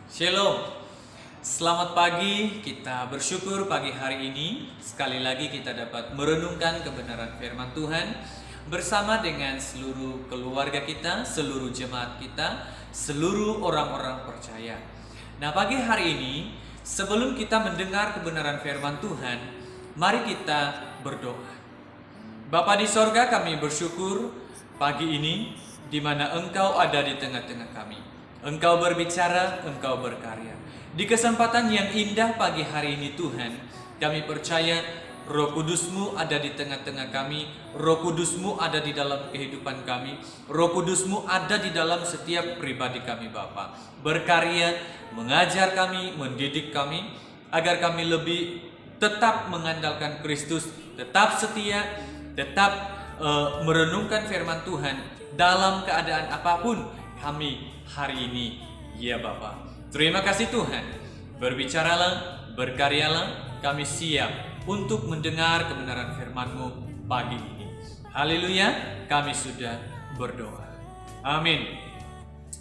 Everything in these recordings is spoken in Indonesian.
Shalom, selamat pagi. Kita bersyukur pagi hari ini sekali lagi kita dapat merenungkan kebenaran firman Tuhan bersama dengan seluruh keluarga kita, seluruh jemaat kita, seluruh orang-orang percaya. Nah, pagi hari ini sebelum kita mendengar kebenaran firman Tuhan, mari kita berdoa. Bapa di sorga, kami bersyukur pagi ini di mana Engkau ada di tengah-tengah kami. Engkau berbicara, Engkau berkarya. Di kesempatan yang indah pagi hari ini Tuhan, kami percaya Roh Kudus-Mu ada di tengah-tengah kami. Roh Kudus-Mu ada di dalam kehidupan kami. Roh Kudus-Mu ada di dalam setiap pribadi kami Bapa. Berkarya, mengajar kami, mendidik kami, agar kami lebih tetap mengandalkan Kristus, tetap setia, tetap merenungkan firman Tuhan dalam keadaan apapun kami hari ini, ya Bapa. Terima kasih Tuhan. Berbicaralah, berkaryalah, kami siap untuk mendengar kebenaran firman-Mu pagi ini. Haleluya, kami sudah berdoa. Amin.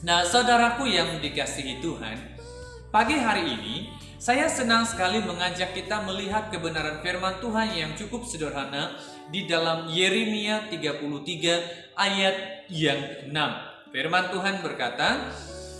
Nah, saudaraku yang dikasihi Tuhan, pagi hari ini saya senang sekali mengajak kita melihat kebenaran firman Tuhan yang cukup sederhana di dalam Yeremia 33 ayat yang 6. Firman Tuhan berkata,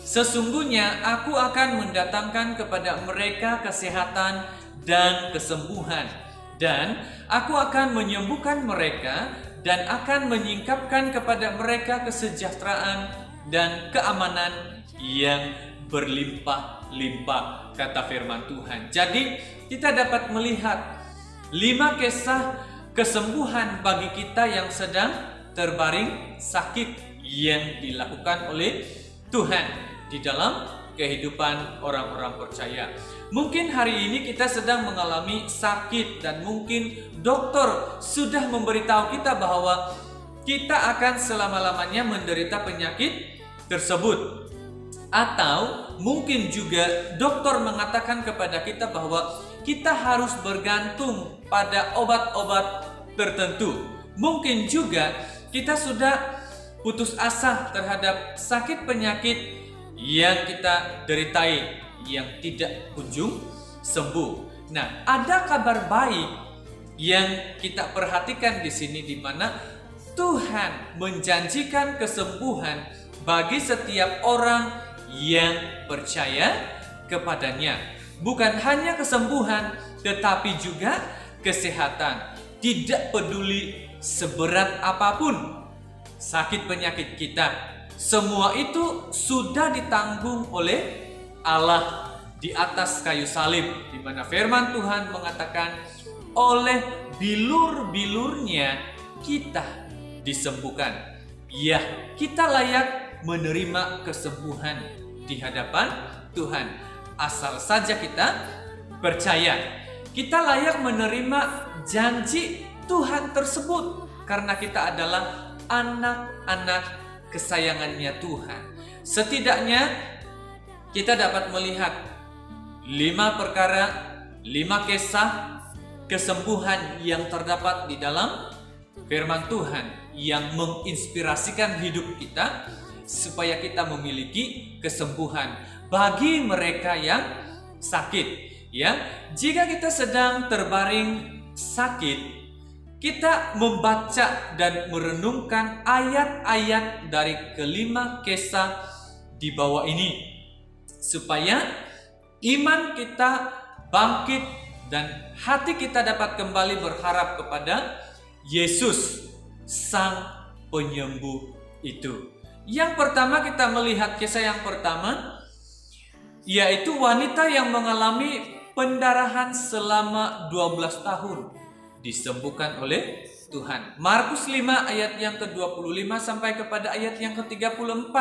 "Sesungguhnya aku akan mendatangkan kepada mereka kesehatan dan kesembuhan, dan aku akan menyembuhkan mereka dan akan menyingkapkan kepada mereka kesejahteraan dan keamanan yang berlimpah-limpah," kata firman Tuhan. Jadi kita dapat melihat 5 kisah kesembuhan bagi kita yang sedang terbaring sakit yang dilakukan oleh Tuhan di dalam kehidupan orang-orang percaya. Mungkin hari ini kita sedang mengalami sakit dan mungkin dokter sudah memberitahu kita bahwa kita akan selama-lamanya menderita penyakit tersebut. Atau mungkin juga dokter mengatakan kepada kita bahwa kita harus bergantung pada obat-obat tertentu. Mungkin juga kita sudah putus asa terhadap sakit penyakit yang kita deritai yang tidak kunjung sembuh. Nah, ada kabar baik yang kita perhatikan di sini, di mana Tuhan menjanjikan kesembuhan bagi setiap orang yang percaya kepadanya. Bukan hanya kesembuhan, tetapi juga kesehatan. Tidak peduli seberat apapun sakit penyakit kita, semua itu sudah ditanggung oleh Allah di atas kayu salib, di mana firman Tuhan mengatakan oleh bilur-bilurnya kita disembuhkan. Ya, kita layak menerima kesembuhan di hadapan Tuhan, asal saja kita percaya. Kita layak menerima janji Tuhan tersebut karena kita adalah anak-anak kesayangannya Tuhan. Setidaknya kita dapat melihat 5 perkara, 5 kisah kesembuhan yang terdapat di dalam firman Tuhan yang menginspirasikan hidup kita supaya kita memiliki kesembuhan bagi mereka yang sakit. Ya, jika kita sedang terbaring sakit, kita membaca dan merenungkan ayat-ayat dari kelima kisah di bawah ini supaya iman kita bangkit dan hati kita dapat kembali berharap kepada Yesus, Sang Penyembuh itu. Yang pertama, kita melihat kisah yang pertama, yaitu wanita yang mengalami pendarahan selama 12 tahun disembuhkan oleh Tuhan. Markus 5 ayat yang ke-25 sampai kepada ayat yang ke-34.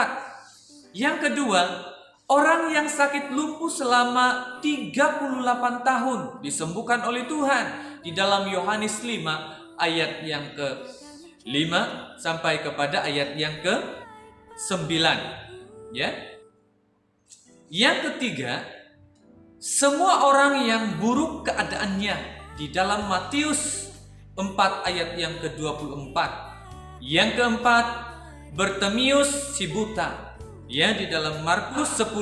Yang kedua, orang yang sakit lumpuh selama 38 tahun disembuhkan oleh Tuhan di dalam Yohanes 5 ayat yang ke-5 sampai kepada ayat yang ke-9. Ya. Yang ketiga, semua orang yang buruk keadaannya di dalam Matius 4 ayat yang ke-24. Yang keempat, Bartimius si buta. Ya, di dalam Markus 10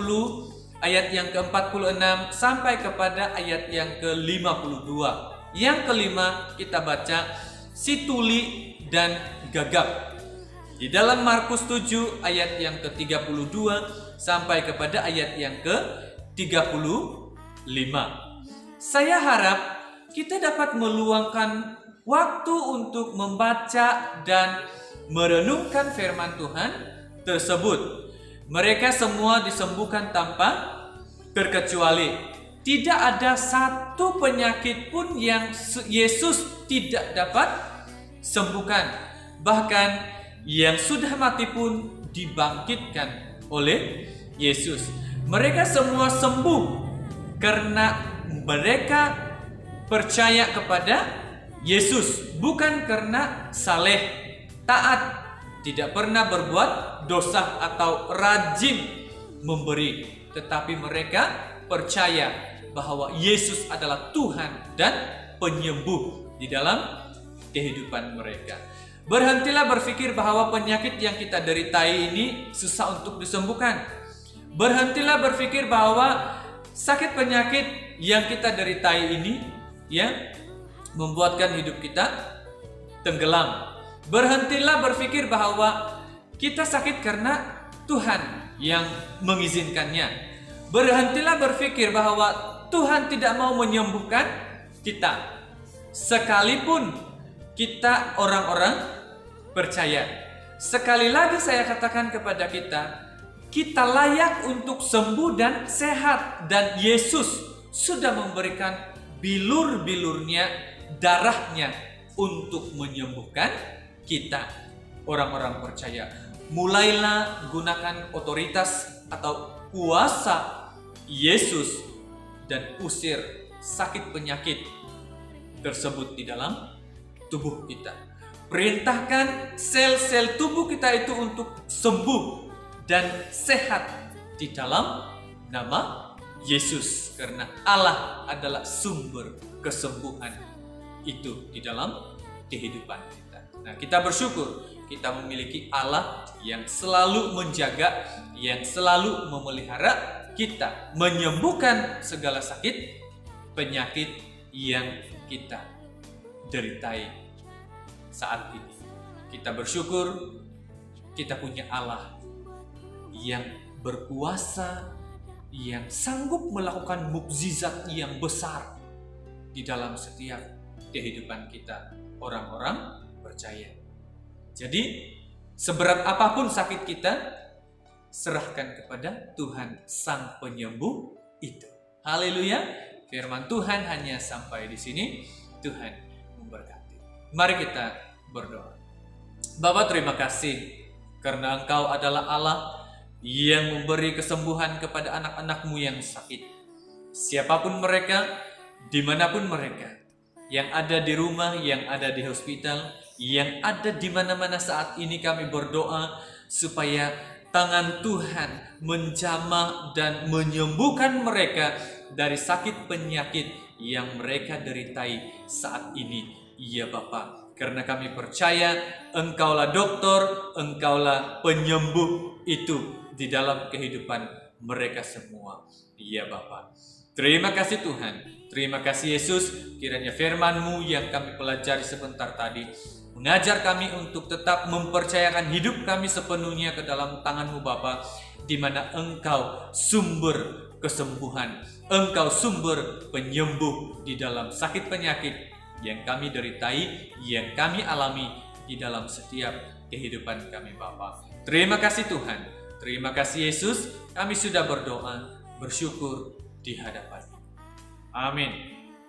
ayat yang ke-46 sampai kepada ayat yang ke-52. Yang kelima kita baca si tuli dan gagap. Di dalam Markus 7 ayat yang ke-32 sampai kepada ayat yang ke-35. Saya harap kita dapat meluangkan waktu untuk membaca dan merenungkan firman Tuhan tersebut. Mereka semua disembuhkan tanpa terkecuali. Tidak ada satu penyakit pun yang Yesus tidak dapat sembuhkan. Bahkan yang sudah mati pun dibangkitkan oleh Yesus. Mereka semua sembuh karena mereka percaya kepada Yesus, bukan karena saleh, taat, tidak pernah berbuat dosa atau rajin memberi, tetapi mereka percaya bahwa Yesus adalah Tuhan dan penyembuh di dalam kehidupan mereka. Berhentilah berpikir bahwa penyakit yang kita deritai ini susah untuk disembuhkan. Berhentilah berpikir bahwa sakit penyakit yang kita deritai ini membuatkan hidup kita tenggelam. Berhentilah berpikir bahwa kita sakit karena Tuhan yang mengizinkannya. Berhentilah berpikir bahwa Tuhan tidak mau menyembuhkan kita, sekalipun kita orang-orang percaya. Sekali lagi saya katakan kepada kita layak untuk sembuh dan sehat, dan Yesus sudah memberikan bilur-bilurnya, darahnya untuk menyembuhkan kita, orang-orang percaya. Mulailah gunakan otoritas atau kuasa Yesus dan usir sakit penyakit tersebut di dalam tubuh kita. Perintahkan sel-sel tubuh kita itu untuk sembuh dan sehat di dalam nama Yesus, karena Allah adalah sumber kesembuhan itu di dalam kehidupan kita. Nah, kita bersyukur kita memiliki Allah yang selalu menjaga, yang selalu memelihara kita, menyembuhkan segala sakit penyakit yang kita deritai saat ini. Kita bersyukur kita punya Allah yang berkuasa, yang sanggup melakukan mukjizat yang besar di dalam setiap kehidupan kita, orang-orang percaya. Jadi seberat apapun sakit kita, serahkan kepada Tuhan Sang Penyembuh itu. Haleluya. Firman Tuhan hanya sampai di sini. Tuhan memberkati. Mari kita berdoa. Bapa, terima kasih karena Engkau adalah Allah yang memberi kesembuhan kepada anak-anak-Mu yang sakit. Siapapun mereka, dimanapun mereka, yang ada di rumah, yang ada di hospital, yang ada di mana-mana saat ini, kami berdoa supaya tangan Tuhan menjamah dan menyembuhkan mereka dari sakit penyakit yang mereka deritai saat ini. Ya Bapa, karena kami percaya Engkaulah dokter, Engkaulah penyembuh itu di dalam kehidupan mereka semua. Ya Bapa, terima kasih Tuhan. Terima kasih Yesus, kiranya firman-Mu yang kami pelajari sebentar tadi mengajar kami untuk tetap mempercayakan hidup kami sepenuhnya ke dalam tangan-Mu Bapa, di mana Engkau sumber kesembuhan, Engkau sumber penyembuh di dalam sakit penyakit yang kami deritai, yang kami alami di dalam setiap kehidupan kami Bapa. Terima kasih Tuhan, terima kasih Yesus, kami sudah berdoa, bersyukur di hadapan-Mu. Amin.